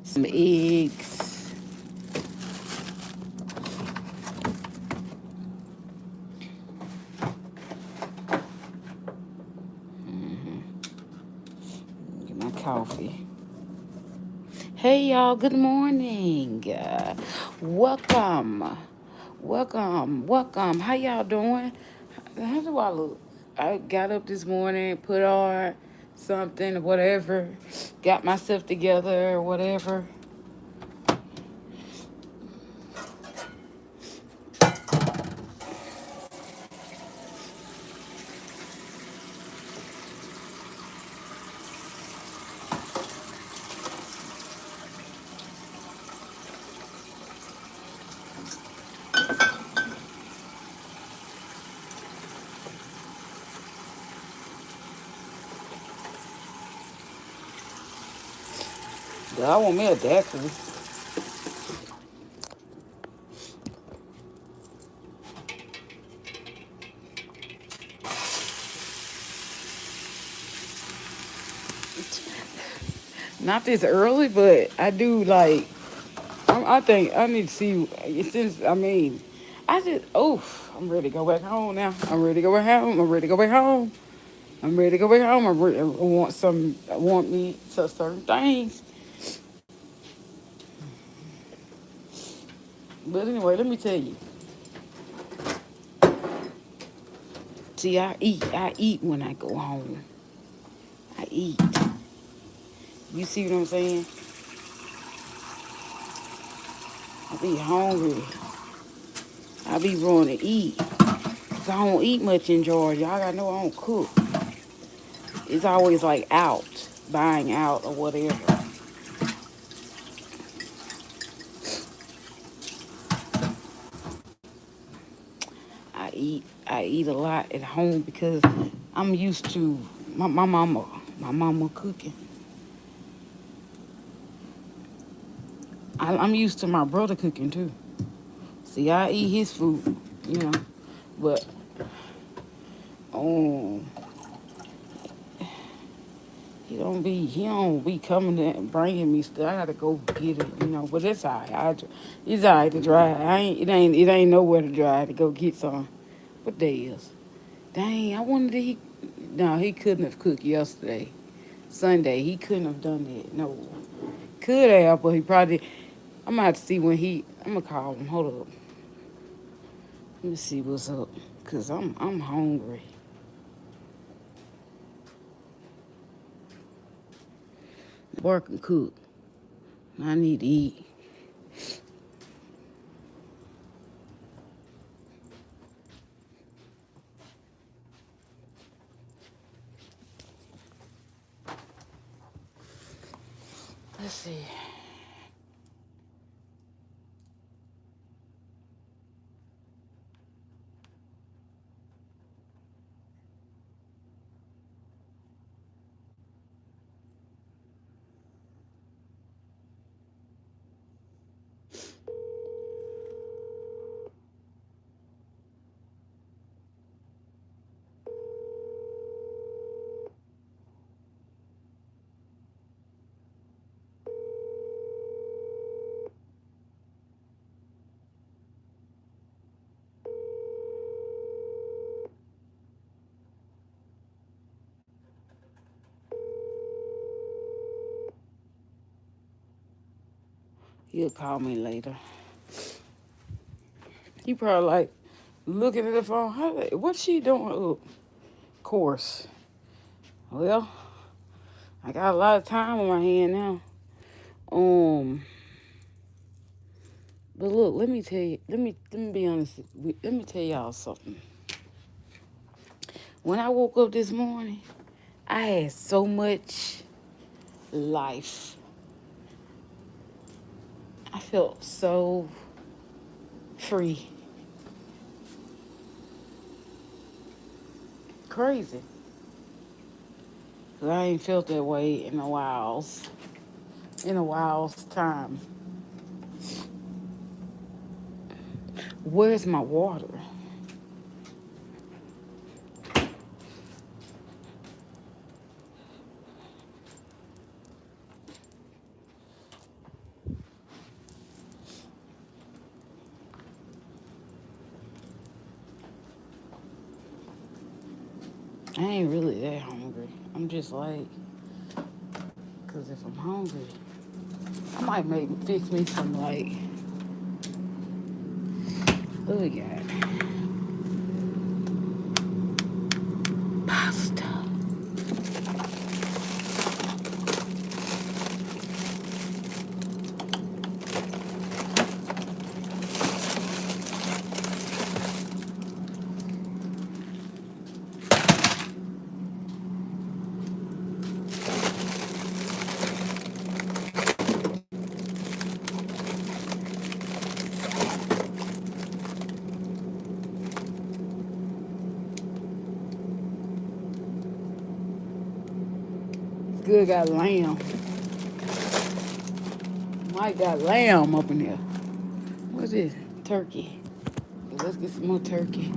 some eggs. Get my coffee. Hey y'all, good morning. Welcome. How y'all doing? How do I look? I got up this morning, put on something, whatever, got myself together, or whatever. I want me a daiquiri. Not this early, but I do like. I think I need to see since I just I'm ready to go back home now. I'm ready to go back home. I'm ready to go back home. I'm ready to go back home. I want some. I want me to certain things. But anyway, let me tell you. See, I eat. I eat when I go home. I eat. You see what I'm saying? I be hungry. I be wanting to eat. 'Cause I don't eat much in Georgia. Y'all gotta know I don't cook. It's always like out, buying out or whatever. I eat a lot at home because I'm used to my mama cooking. I'm used to my brother cooking too. See, I eat his food, you know, but um, he don't be coming and bringing me stuff. I gotta go get it, you know. But it's alright. It's alright to drive. It ain't nowhere to drive to go get some. What day is? Dang, I wonder did he. No, he couldn't have cooked yesterday. Sunday, he couldn't have done that. No, could have, but he probably. I'm gonna have to see when he. I'm gonna call him. Hold up. Let me see what's up, cause I'm hungry. Work and cook. I need to eat. Let's see. He'll call me later. He probably like looking at the phone. What's she doing? Of course. Well, I got a lot of time on my hand now. Um, but look, let me tell you. Let me be honest. Let me tell y'all something. When I woke up this morning, I had so much life. I felt so free. Crazy. 'Cause I ain't felt that way in a while's time. Where's my water? I ain't really that hungry. I'm just like, cause if I'm hungry, I might fix me some like, what we got? Pasta. Good got lamb. Mike got lamb up in here. What's this? Turkey. Let's get some more turkey.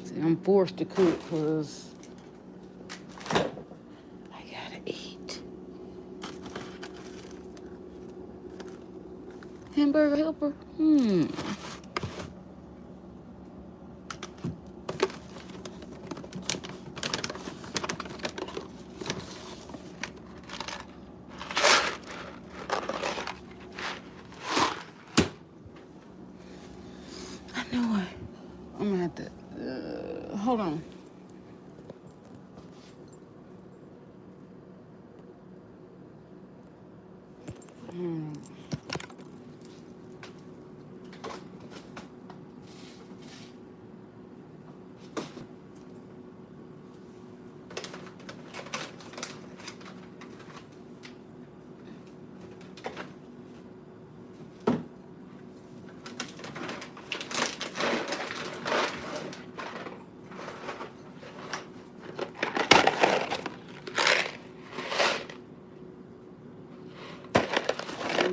See, I'm forced to cook because I gotta eat. Hamburger helper? I know it. I'm gonna have to, hold on.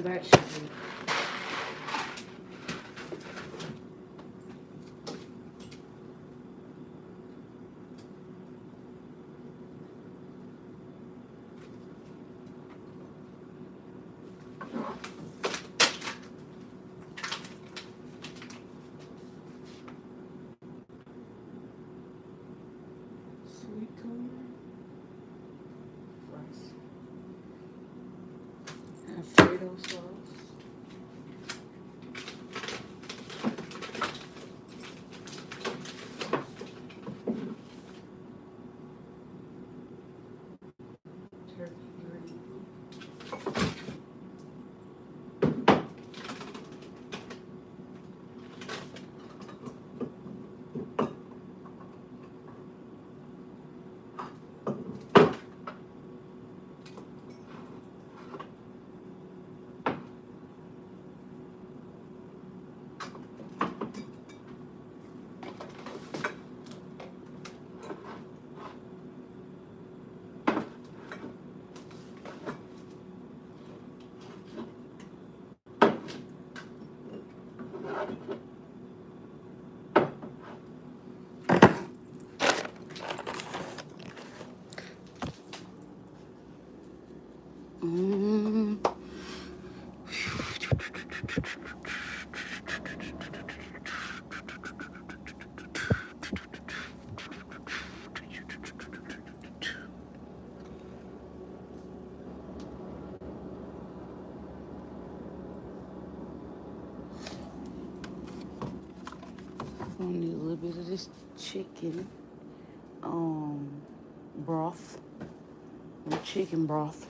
That should be. Sweet corn, rice, Alfredo sauce. Turkey gravy. Mm. Gonna need a little bit of this chicken broth. Chicken broth.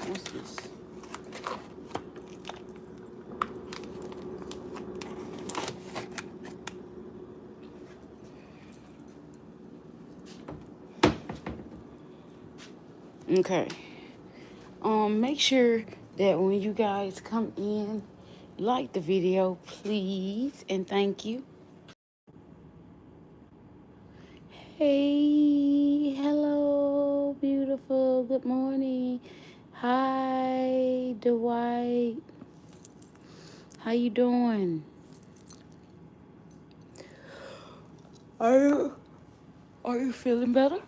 What's this? Okay. Make sure that when you guys come in, like the video, please, and thank you. Hey, hello, beautiful. Good morning. Hi, Dwight. How you doing? Are you feeling better?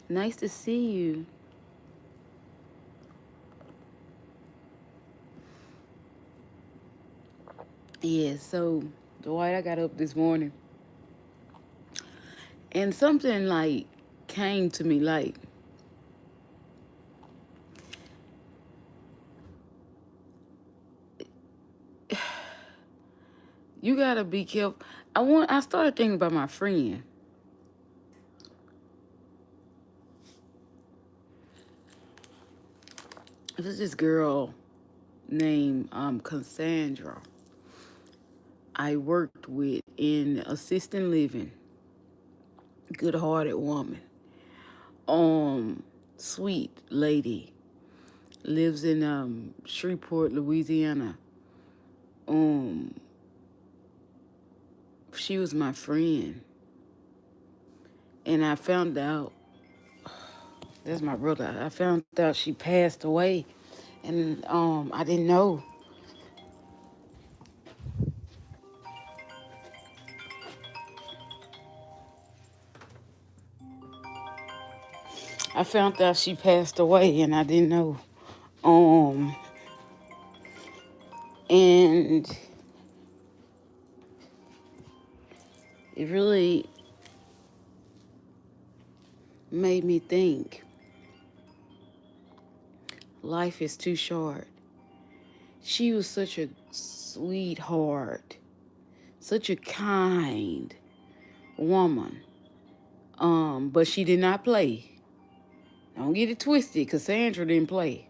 Nice to see you. Yeah, so Dwight, I got up this morning and something like came to me like you gotta be careful. I started thinking about my friend. There's this girl named Cassandra I worked with in assisted living. Good hearted woman. Um Sweet lady. Lives in Shreveport, Louisiana. Um she was my friend. And I found out that's my brother. I found out she passed away. And I didn't know. I found out she passed away and I didn't know. Um and it really made me think life is too short. She was such a sweetheart, such a kind woman. But she did not play. Don't get it twisted. Cassandra didn't play.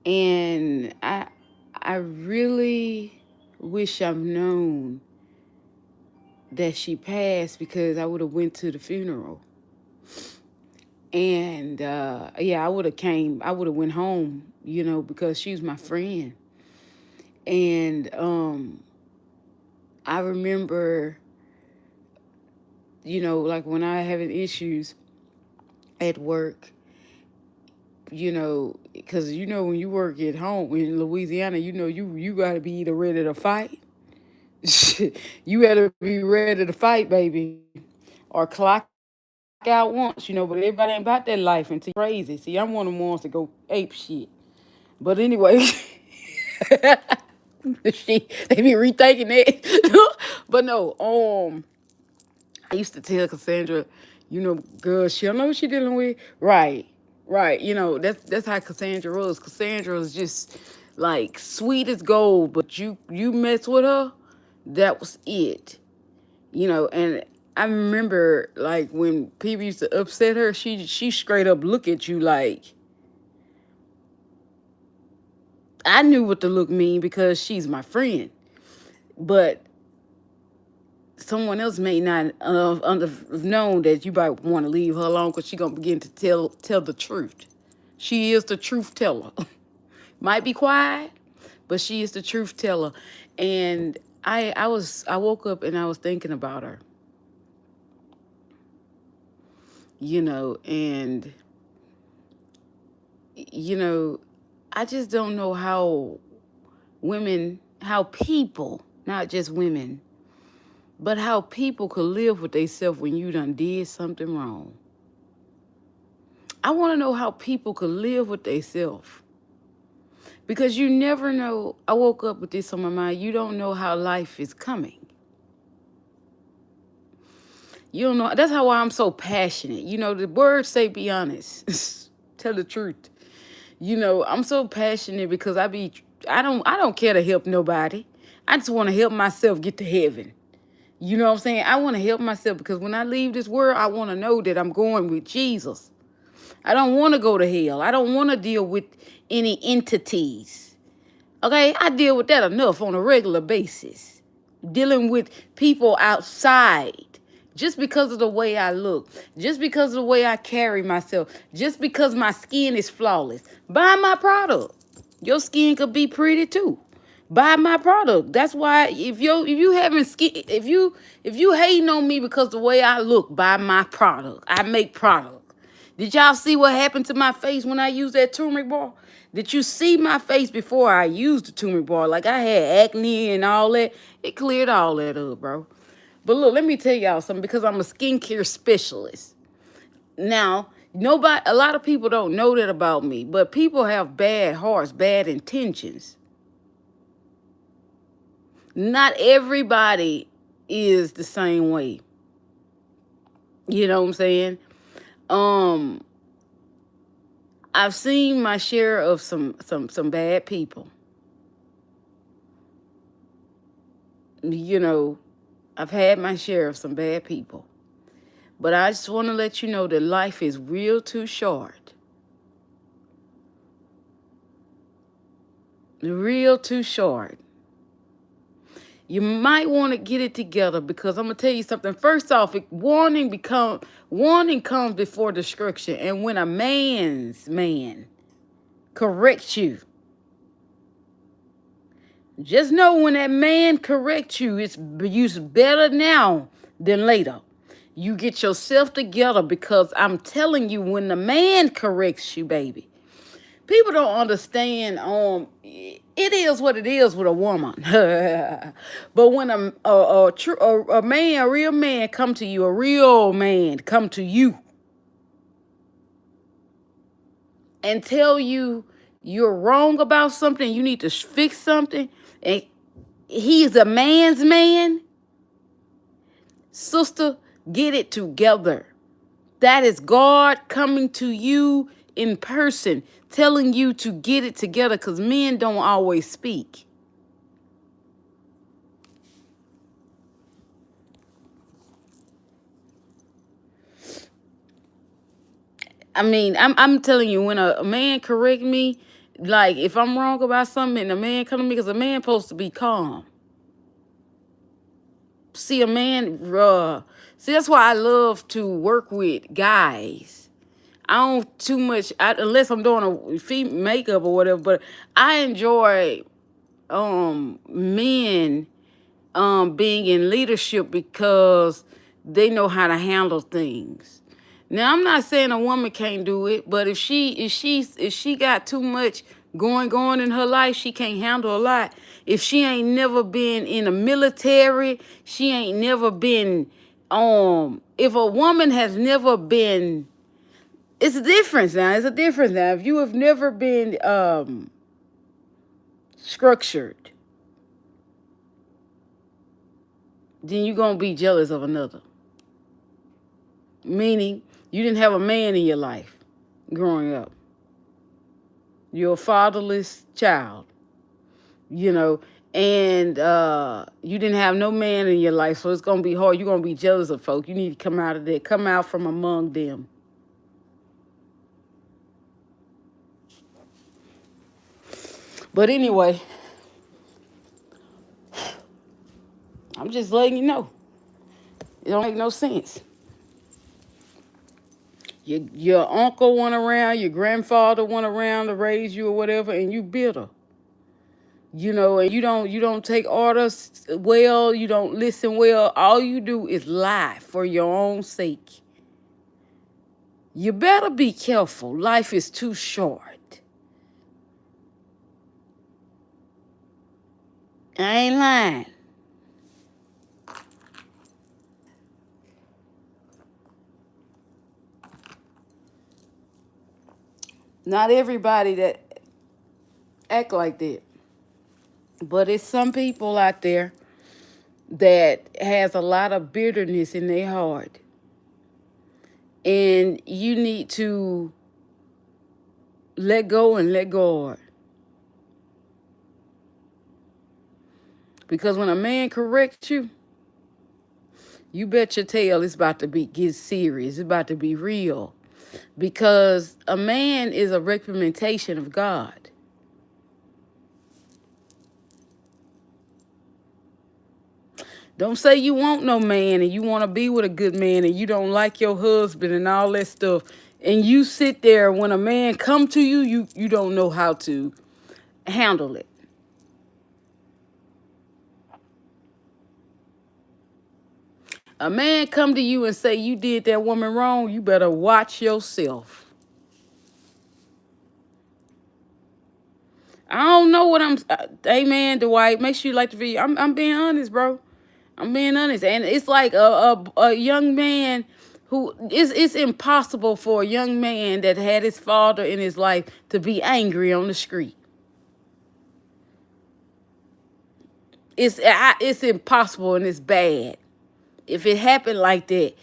And I really wish I've known that she passed because I would have went to the funeral. And yeah, I would have went home, because she was my friend. And I remember, like when I having issues at work, because when you work at home in Louisiana, you got to be either ready to fight. You got to be ready to fight, baby, or clock out once, but everybody ain't about that life until crazy. See, I'm one of the ones to go ape shit. But anyway, they be rethinking that. But no, I used to tell Cassandra, girl, she don't know what she dealing with. Right, right. That's how Cassandra was. Cassandra was just like sweet as gold, but you mess with her, that was it. And I remember like when people used to upset her, she straight up look at you like I knew what the look mean because she's my friend. But someone else may not have known that you might want to leave her alone because she's gonna begin to tell the truth. She is the truth teller. Might be quiet, but she is the truth teller. And I woke up and I was thinking about her. And I just don't know how people, not just women, but how people could live with themselves when you done did something wrong. I want to know how people could live with themselves. Because you never know. I woke up with this on my mind. You don't know how life is coming. You don't know. That's how I'm so passionate. The words say be honest. Tell the truth. I'm so passionate because I don't care to help nobody. I just want to help myself get to heaven. You know what I'm saying? I want to help myself because when I leave this world, I want to know that I'm going with Jesus. I don't want to go to hell. I don't want to deal with any entities. Okay? I deal with that enough on a regular basis. Dealing with people outside. just because of the way I look, just because of the way I carry myself, just because my skin is flawless. Buy my product. Your skin could be pretty too. Buy my product. That's why if you having skin, if you hating on me because the way I look, buy my product. I make product. Did y'all see what happened to my face when I used that turmeric bar? Did you see my face before I used the turmeric bar? Like I had acne and all that. It cleared all that up, bro. But look, let me tell y'all something because I'm a skincare specialist. Now, a lot of people don't know that about me, but people have bad hearts, bad intentions. Not everybody is the same way. You know what I'm saying? Um, I've seen my share of some bad people. You know, I've had my share of some bad people. But I just want to let you know that life is real too short. Real too short. You might want to get it together because I'm gonna tell you something. First off, warning comes before destruction. And when a man's man corrects you, just know when that man corrects you, it's better now than later. You get yourself together because I'm telling you, when the man corrects you, baby, people don't understand. It is what it is with a woman. But when a real man come to you, a real man come to you and tell you you're wrong about something, you need to fix something, and he's a man's man, sister, get it together. That is God coming to you in person, telling you to get it together because men don't always speak. I mean, I'm telling you, when a man correct me, like if I'm wrong about something and a man come to me, because a man supposed to be calm. See, that's why I love to work with guys. I don't too much, unless I'm doing a feet makeup or whatever, but I enjoy men being in leadership because they know how to handle things. Now, I'm not saying a woman can't do it, but if she got too much going in her life, she can't handle a lot. If she ain't never been in the military, she ain't never been if a woman has never been, it's a difference now. It's a difference now. If you have never been structured, then you're going to be jealous of another. Meaning, you didn't have a man in your life growing up. You're a fatherless child, and you didn't have no man in your life, so it's going to be hard. You're going to be jealous of folk. You need to come out of there. Come out from among them. But anyway, I'm just letting you know. It don't make no sense. Your uncle went around, your grandfather went around to raise you or whatever, and you bitter. And you don't take orders well, you don't listen well. All you do is lie for your own sake. You better be careful. Life is too short. I ain't lying. Not everybody that act like that. But it's some people out there that has a lot of bitterness in their heart. And you need to let go and let God. Because when a man corrects you, you bet your tail it's about to get serious. It's about to be real. Because a man is a representation of God. Don't say you want no man and you want to be with a good man and you don't like your husband and all that stuff. And you sit there when a man come to you, you don't know how to handle it. A man come to you and say you did that woman wrong, you better watch yourself. I don't know what I'm. Amen, Dwight. Make sure you like the video. I'm being honest, bro. I'm being honest, and it's like a young man who it's impossible for a young man that had his father in his life to be angry on the street. It's impossible and it's bad. If it happened like that,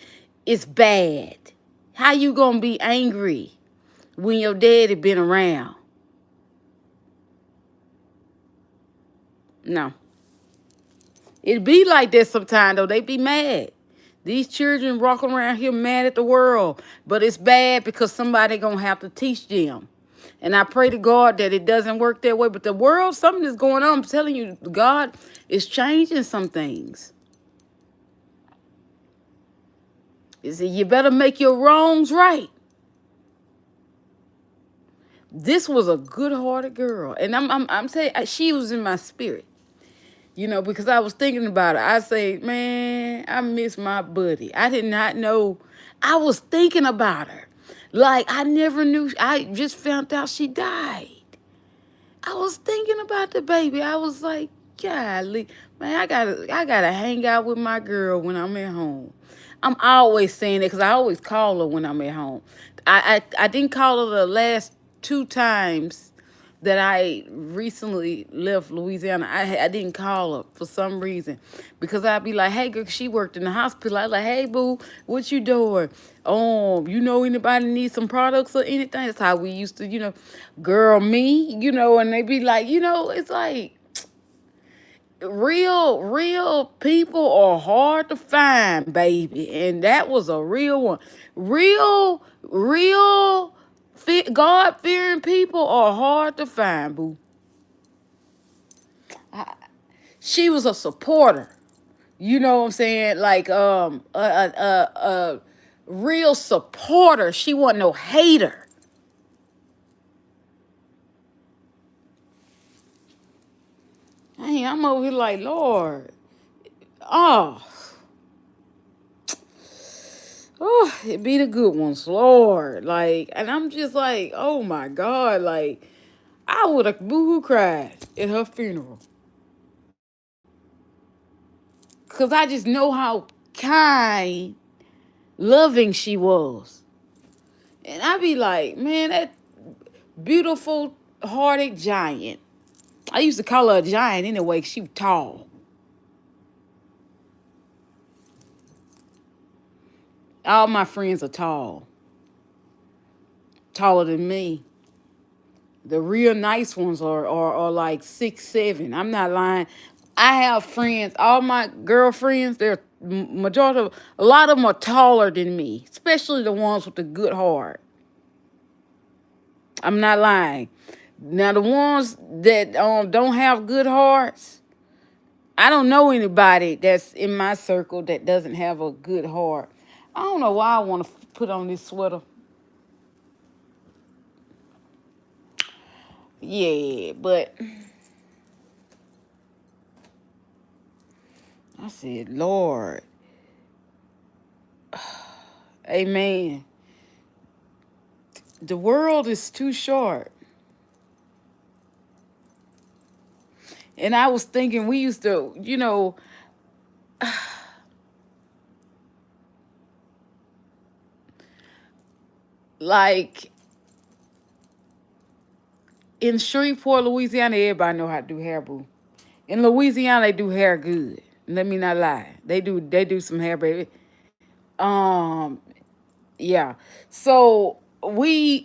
it's bad. How you gonna be angry when your daddy been around? No. It be like that sometimes though. They be mad. These children walking around here mad at the world. But it's bad because somebody gonna have to teach them. And I pray to God that it doesn't work that way. But the world, something is going on. I'm telling you, God is changing some things. He said, you better make your wrongs right. This was a good-hearted girl. And I'm saying she was in my spirit. You know, because I was thinking about it. I say, man, I miss my buddy. I did not know. I was thinking about her. Like, I never knew. I just found out she died. I was thinking about the baby. I was like, golly, man, I gotta hang out with my girl when I'm at home. I'm always saying that because I always call her when I'm at home. I didn't call her the last 2 times that I recently left Louisiana. I didn't call her for some reason because I'd be like, hey, girl, she worked in the hospital. I was like, hey, boo, what you doing? You know anybody need some products or anything? That's how we used to, girl, me, and they be like, it's like real people are hard to find, baby. And that was a real one. Real God-fearing people are hard to find, boo. She was a supporter. You know what I'm saying? Like a real supporter. She wasn't no hater. Hey, I'm over here like, Lord. Oh, it be the good ones, Lord. Like, and I'm just like, oh my God, like, I would have boo-hoo cried at her funeral. Because I just know how kind, loving she was. And I be like, man, that beautiful hearted giant. I used to call her a giant anyway, 'cause she was tall. All my friends are tall. Taller than me. The real nice ones are like 6'7". I'm not lying. I have friends, all my girlfriends, a lot of them are taller than me, especially the ones with the good heart. I'm not lying. Now the ones that don't have good hearts, I don't know anybody that's in my circle that doesn't have a good heart. I don't know why I want to put on this sweater. Yeah, but I said, Lord, amen. The world is too short. And I was thinking we used to, like in Shreveport, Louisiana, everybody know how to do hair, boo. In Louisiana, they do hair good. Let me not lie. They do some hair, baby. Um, yeah. So my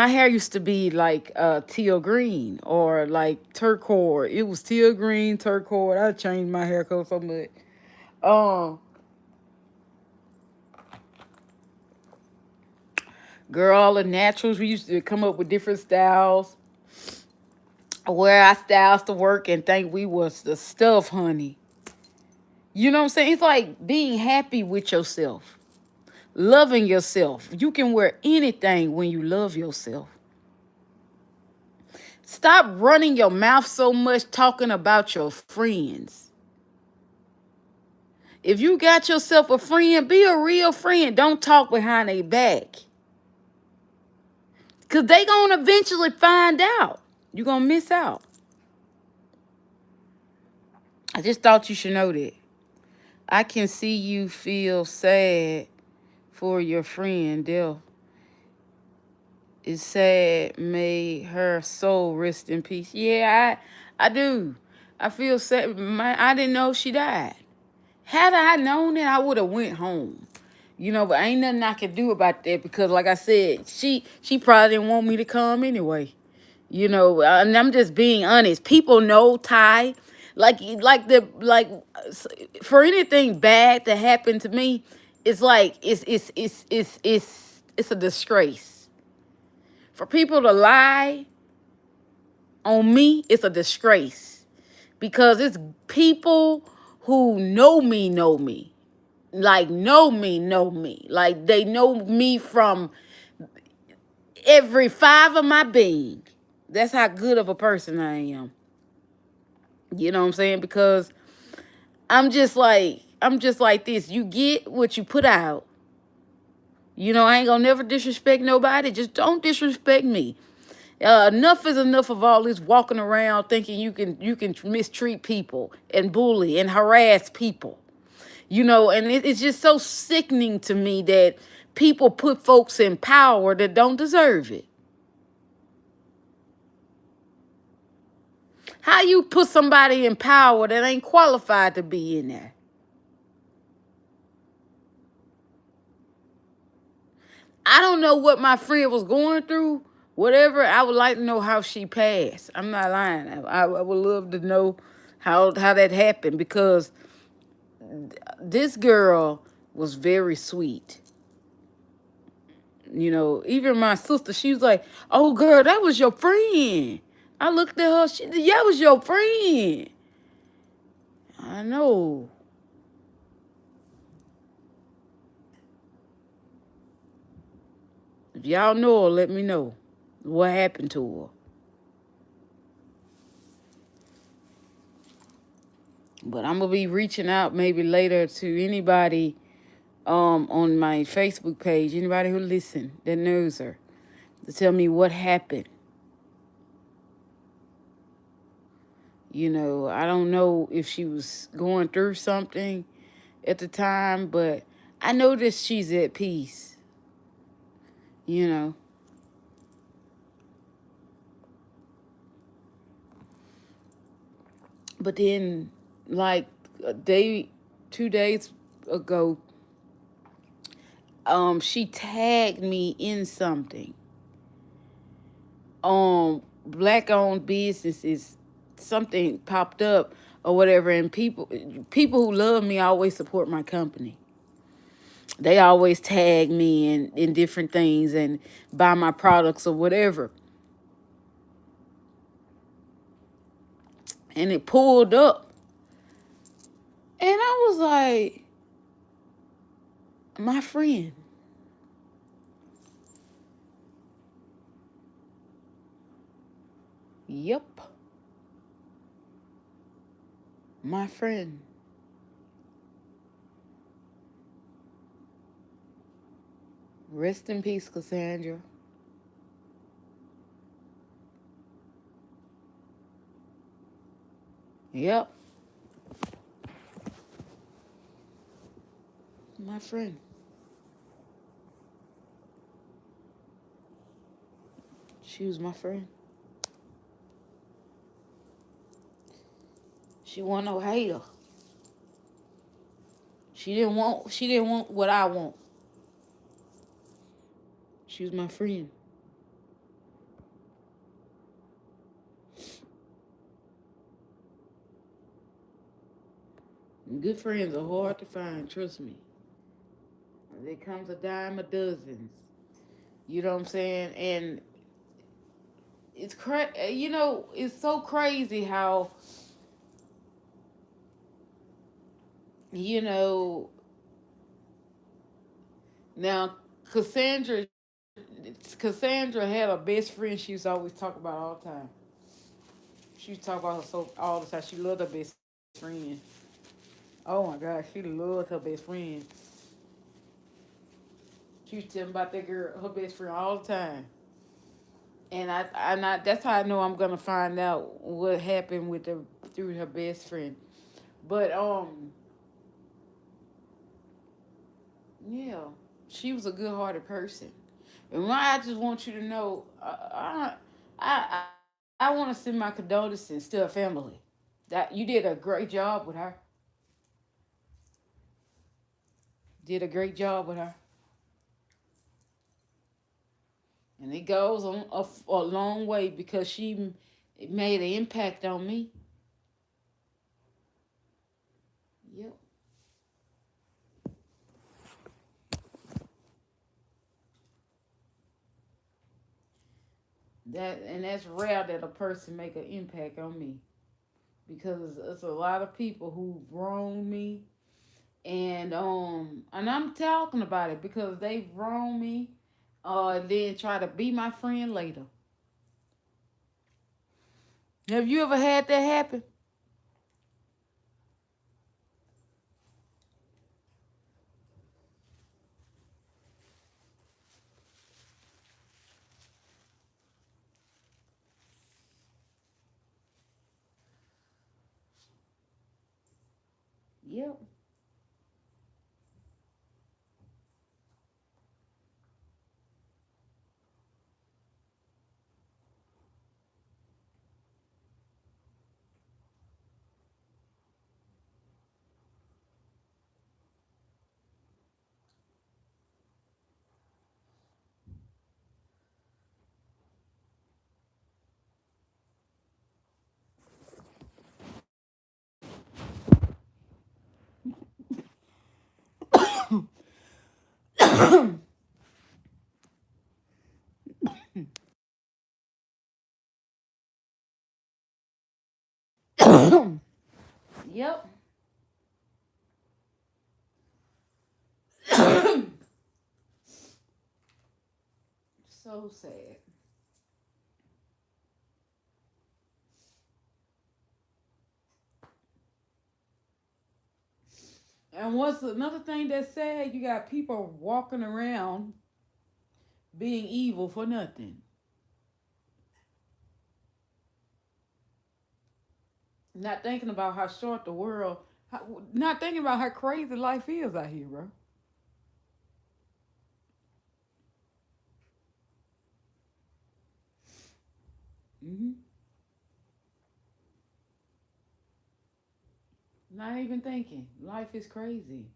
hair used to be like teal green or like turquoise. It was teal green, turquoise. I changed my hair color so much. Um, Girl, all the naturals, we used to come up with different styles. wear our styles to work and think we was the stuff, honey. You know what I'm saying? It's like being happy with yourself, loving yourself. You can wear anything when you love yourself. Stop running your mouth so much talking about your friends. If you got yourself a friend, be a real friend. Don't talk behind their back. Because they going to eventually find out. You're going to miss out. I just thought you should know that. I can see you feel sad for your friend, Death. It's sad. May her soul rest in peace. Yeah, I do. I feel sad. I didn't know she died. Had I known that, I would have went home. But ain't nothing I can do about that because, like I said, she probably didn't want me to come anyway. And I'm just being honest. People know Ty, like for anything bad to happen to me, it's like it's a disgrace. For people to lie on me, it's a disgrace because it's people who know me. Like know me. Like they know me from every five of my being. That's how good of a person I am. You know what I'm saying? Because I'm just like this. You get what you put out. I ain't gonna never disrespect nobody. Just don't disrespect me. Enough is enough of all this walking around thinking you can mistreat people and bully and harass people. And it's just so sickening to me that people put folks in power that don't deserve it. How you put somebody in power that ain't qualified to be in there? I don't know what my friend was going through. Whatever, I would like to know how she passed. I'm not lying. I would love to know how that happened because this girl was very sweet. Even my sister, she was like, "Oh, girl, that was your friend." I looked at her. Yeah, that was your friend. I know. If y'all know her, let me know what happened to her. But I'm gonna be reaching out maybe later to anybody on my Facebook page, anybody who listen that knows her, to tell me what happened. I don't know if she was going through something at the time, but I know that she's at peace. You know. But then, like a day, 2 days ago, she tagged me in something. Black-owned businesses, something popped up or whatever, and people who love me always support my company. They always tag me in different things and buy my products or whatever. And it pulled up. And I was like, my friend. Yep. My friend. Rest in peace, Cassandra. Yep. My friend. She was my friend. She wasn't no hater. She didn't want what I want. She was my friend. And good friends are hard to find, trust me. There comes a dime a dozen. You know what I'm saying? And it's you know, it's so crazy how, you know, now Cassandra Cassandra had a best friend she used to always talk about all the time. She used to talk about her so all the time. She loved her best friend. Oh my God, she loved her best friend. She used to tell me about that girl, her best friend, all the time. And that's how I know I'm gonna find out what happened with her through her best friend. But yeah, she was a good-hearted person. And I just want you to know, I want to send my condolences to her family. That you did a great job with her. Did a great job with her, and it goes on a long way because made an impact on me. Yep. That's rare that a person make an impact on me because it's a lot of people who wronged me, and I'm talking about it because they wronged me, then try to be my friend later. Have you ever had that happen? Yep. Yep. So sad. And what's another thing that's sad? You got people walking around being evil for nothing. Not thinking about how short the world, not thinking about how crazy life is out here, bro. Hmm. Not even thinking. Life is crazy.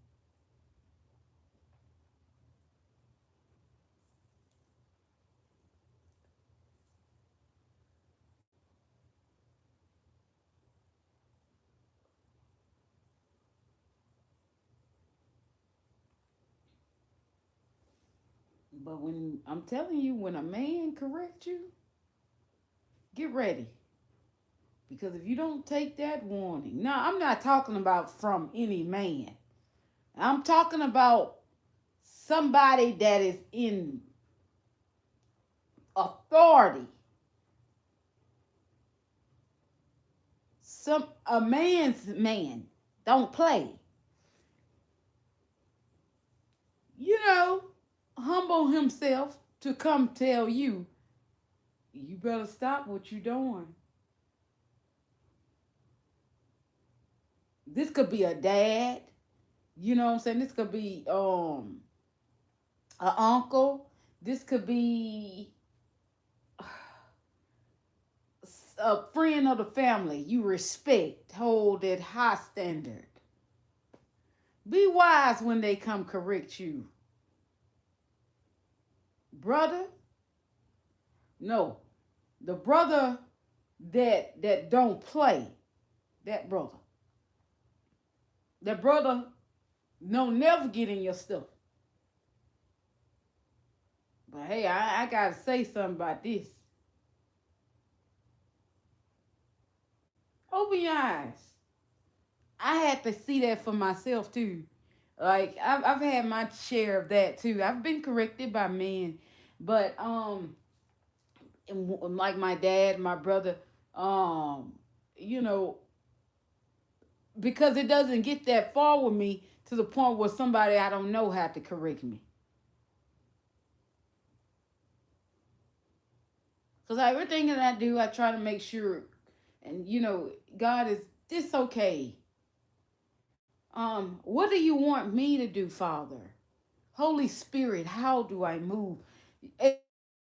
But when I'm telling you, when a man corrects you, get ready. Because if you don't take that warning, now I'm not talking about from any man. I'm talking about somebody that is in authority. A man's man don't play. You know, humble himself to come tell you, you better stop what you're doing. This could be a dad, you know what I'm saying? This could be an uncle. This could be a friend of the family you respect, hold at high standard. Be wise when they come correct you. Brother, no. The brother that don't play, that brother. That brother no never get in your stuff. But hey, I gotta say something about this. Open your eyes. I had to see that for myself too. Like I've had my share of that too. I've been corrected by men, but like my dad, my brother, um, you know, because it doesn't get that far with me to the point where somebody I don't know had to correct me. Because everything that I do, I try to make sure, and God is this okay. What do you want me to do, Father? Holy Spirit, how do I move?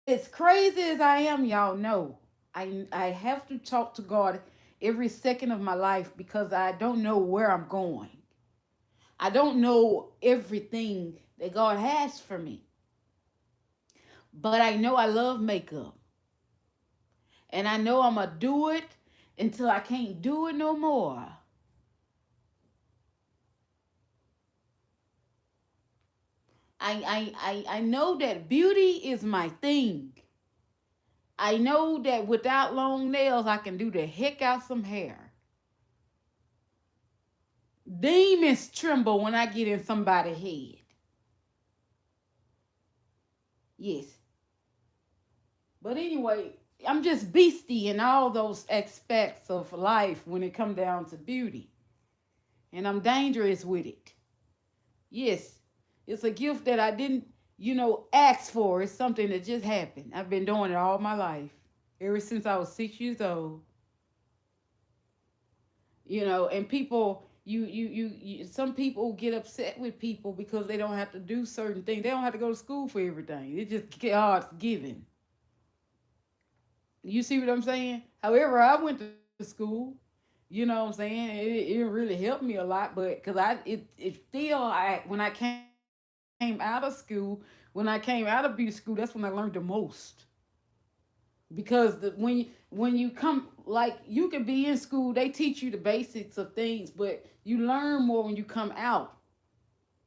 As crazy as I am, y'all know, I have to talk to God every second of my life because I don't know where I'm going. I don't know everything that God has for me. But I know I love makeup. And I know I'm going to do it until I can't do it no more. I know that beauty is my thing. I know that without long nails, I can do the heck out some hair. Demons tremble when I get in somebody's head. Yes. But anyway, I'm just beastie in all those aspects of life when it comes down to beauty. And I'm dangerous with it. Yes. It's a gift that I didn't, ask for. It's something that just happened. I've been doing it all my life. Ever since I was 6 years old. And people some people get upset with people because they don't have to do certain things. They don't have to go to school for everything. It just God's given. You see what I'm saying? However, I went to school. You know what I'm saying? It really helped me a lot, but because it still, when I came out of school, when I came out of beauty school, that's when I learned the most. Because when you come, like, you can be in school, they teach you the basics of things, but you learn more when you come out,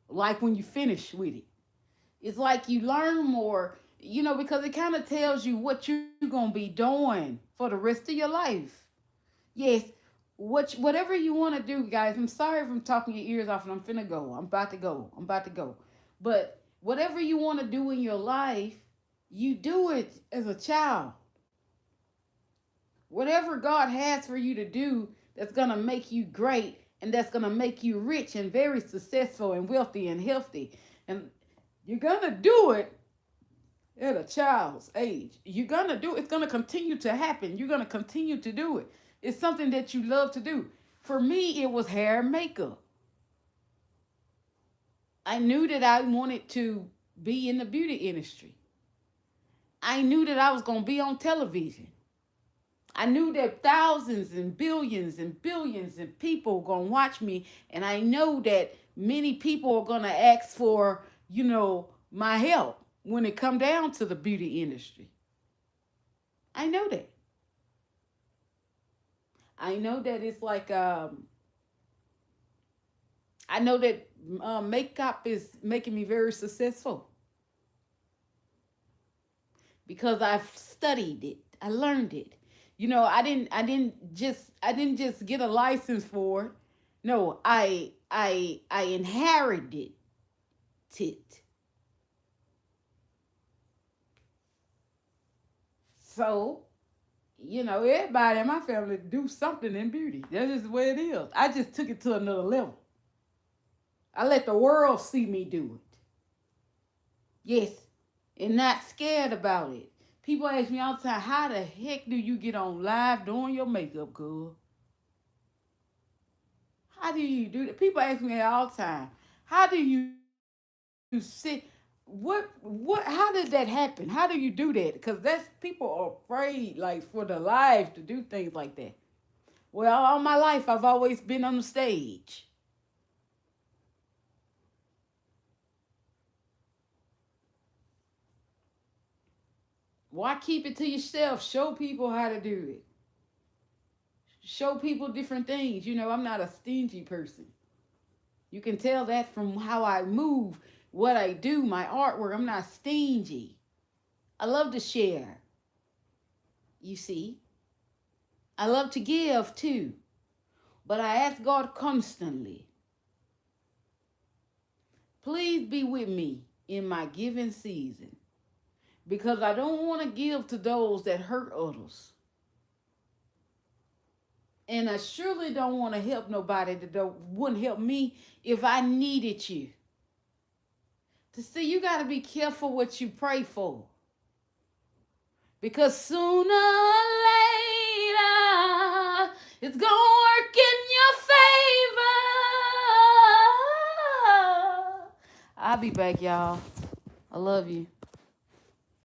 like when you finish with it. It's like you learn more, because it kind of tells you what you're going to be doing for the rest of your life. Yes, whatever you want to do, guys. I'm sorry if I'm talking your ears off and I'm finna go. I'm about to go. But whatever you want to do in your life, you do it as a child. Whatever God has for you to do that's going to make you great and that's going to make you rich and very successful and wealthy and healthy. And you're going to do it at a child's age. You're going to do it. It's going to continue to happen. You're going to continue to do it. It's something that you love to do. For me, it was hair and makeup. I knew that I wanted to be in the beauty industry. I knew that I was going to be on television. I knew that thousands and billions of people gonna watch me, and I know that many people are gonna ask for, my help when it come down to the beauty industry. I know that. I know that it's like I know that makeup is making me very successful because I've studied it. I learned it. I didn't just get a license for it. No, I inherited it. So, everybody in my family do something in beauty. That's just the way it is. I just took it to another level. I let the world see me do it. Yes, and not scared about it. People ask me all the time, how the heck do you get on live doing your makeup, girl? How do you do that? People ask me all the time, how do you sit? What how did that happen? How do you do that? Because that's people are afraid, like, for their life to do things like that. Well, all my life I've always been on the stage. Why keep it to yourself? Show people how to do it. Show people different things. I'm not a stingy person. You can tell that from how I move, what I do, my artwork. I'm not stingy. I love to share. You see, I love to give too. But I ask God constantly, please be with me in my giving season, because I don't want to give to those that hurt others. And I surely don't want to help nobody that wouldn't help me if I needed you. To see, you got to be careful what you pray for. Because sooner or later, it's going to work in your favor. I'll be back, y'all. I love you.